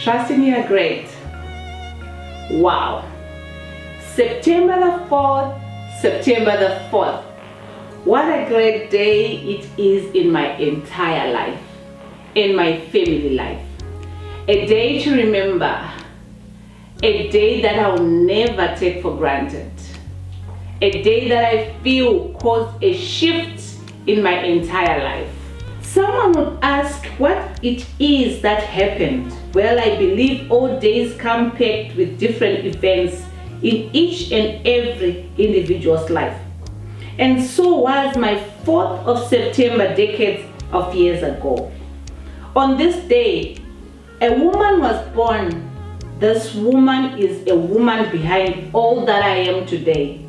Trusting you are great. Wow. September the 4th, September the 4th. What a great day it is in my entire life, in my family life. A day to remember, a day that I'll never take for granted, a day that I feel caused a shift in my entire life. Someone would ask what it is that happened. Well, I believe all days come packed with different events in each and every individual's life. And so was my 4th of September decades of years ago. On this day, a woman was born. This woman is a woman behind all that I am today.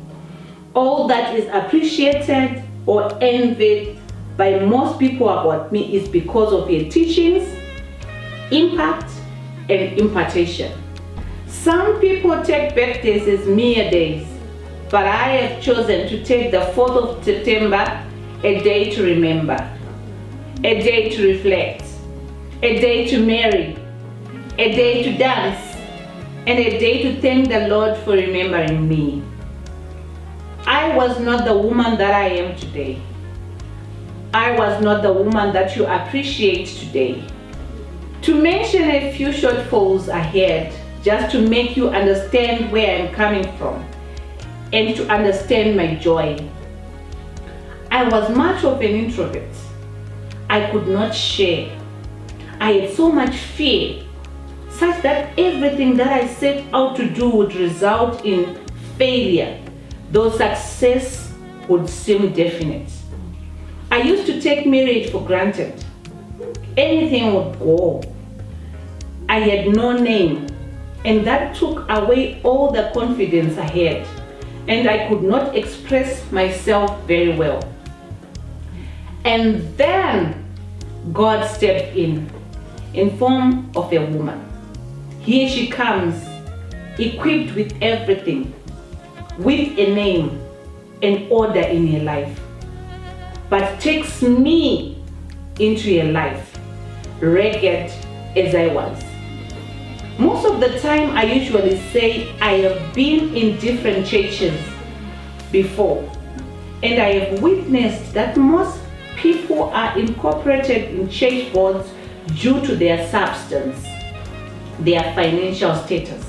All that is appreciated or envied by most people about me is because of her teachings, impact, and impartation. Some people take birthdays as mere days, but I have chosen to take the 4th of September a day to remember, a day to reflect, a day to marry, a day to dance, and a day to thank the Lord for remembering me. I was not the woman that I am today. I was not the woman that you appreciate today. To mention a few shortfalls ahead, just to make you understand where I'm coming from and to understand my joy. I was much of an introvert. I could not share. I had so much fear, such that everything that I set out to do would result in failure, though success would seem definite. I used to take marriage for granted. Anything would go. I had no name, and that took away all the confidence I had, and I could not express myself very well. And then God stepped in form of a woman. Here she comes, equipped with everything, with a name and order in her life, but takes me into her life, ragged as I was. Most of the time I usually say I have been in different churches before, and I have witnessed that most people are incorporated in church boards due to their substance, their financial status,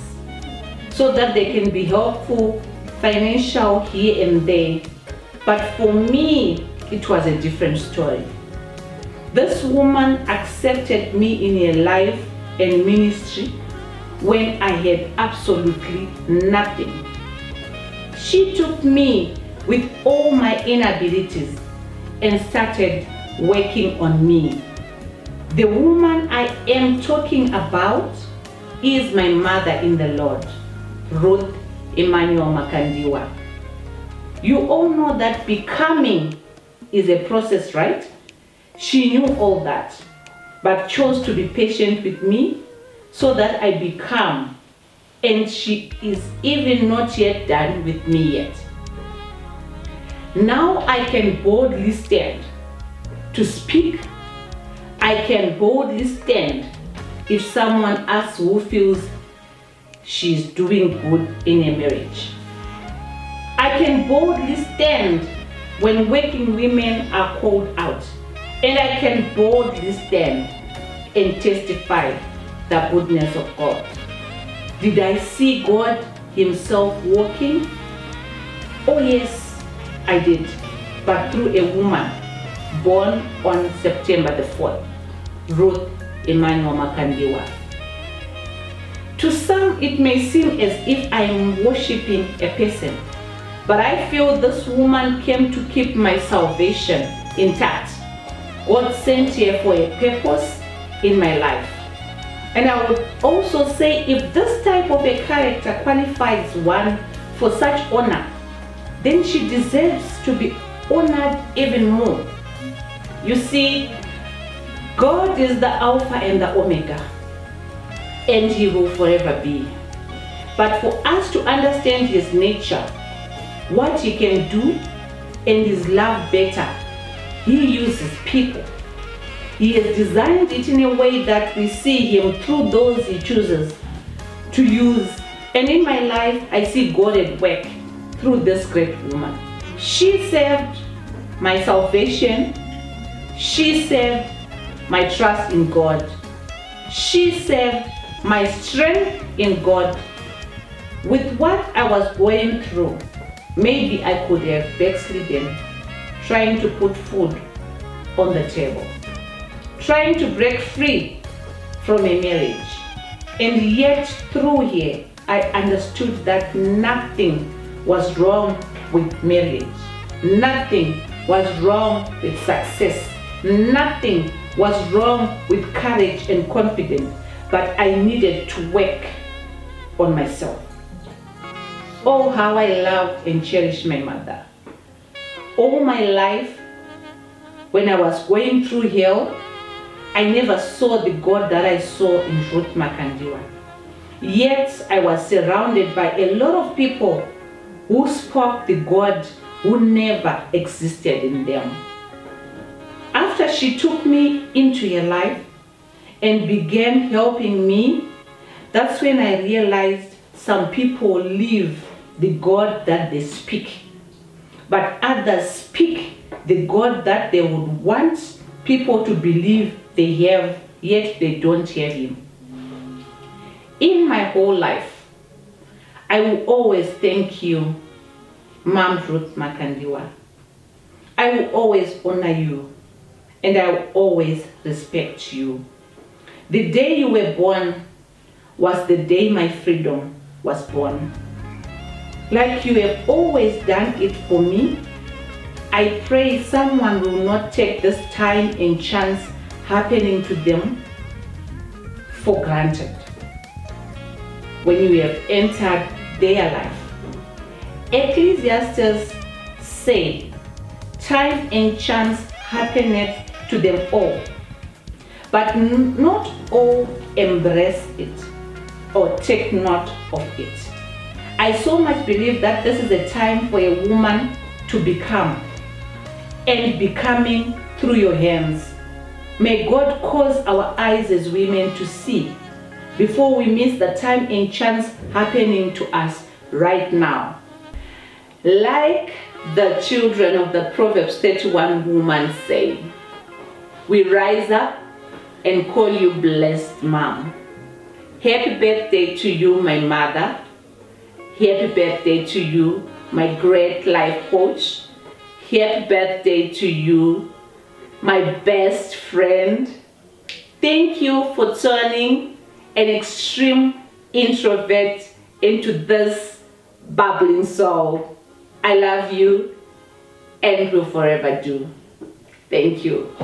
so that they can be helpful financial here and there. But for me, it was a different story. This woman accepted me in her life and ministry when I had absolutely nothing. She took me with all my inabilities and started working on me. The woman I am talking about is my mother in the Lord, Ruth-Emmanuel Makandiwa. You all know that becoming is a process, right? She knew all that, but chose to be patient with me so that I become, and she is even not yet done with me yet. Now I can boldly stand to speak. I can boldly stand if someone asks who feels she's doing good in a marriage. I can boldly stand when working women are called out, and I can boldly stand and testify the goodness of God. Did I see God Himself working? Oh yes, I did, but through a woman born on September the 4th, Ruth-Emmanuel Makandiwa. To some, it may seem as if I am worshiping a person, but I feel this woman came to keep my salvation intact. God sent her for a purpose in my life. And I would also say, if this type of a character qualifies one for such honor, then she deserves to be honored even more. You see, God is the Alpha and the Omega, and He will forever be. But for us to understand His nature, what He can do, and His love better, He uses people. He has designed it in a way that we see Him through those He chooses to use. And in my life, I see God at work through this great woman. She saved my salvation. She saved my trust in God. She saved my strength in God. With what I was going through, maybe I could have backslidden, trying to put food on the table, trying to break free from a marriage. And yet through here, I understood that nothing was wrong with marriage. Nothing was wrong with success. Nothing was wrong with courage and confidence. But I needed to work on myself. Oh, how I love and cherish my mother. All my life, when I was going through hell, I never saw the God that I saw in Ruth Makandiwa. Yet I was surrounded by a lot of people who spoke the God who never existed in them. After she took me into her life and began helping me, that's when I realized some people live the God that they speak, but others speak the God that they would want people to believe they have, yet they don't have Him. In my whole life, I will always thank you, Mom Ruth Makandiwa. I will always honor you, and I will always respect you. The day you were born was the day my freedom was born. Like you have always done it for me, I pray someone will not take this time and chance happening to them for granted when you have entered their life. Ecclesiastes say, time and chance happeneth to them all, but not all embrace it or take note of it. I so much believe that this is a time for a woman to become, and becoming through your hands. May God cause our eyes as women to see before we miss the time and chance happening to us right now. Like the children of the Proverbs 31 woman say, we rise up and call you blessed, Mom. Happy birthday to you, my mother. Happy birthday to you, my great life coach. Happy birthday to you, my best friend. Thank you for turning an extreme introvert into this bubbling soul. I love you and will forever do. Thank you.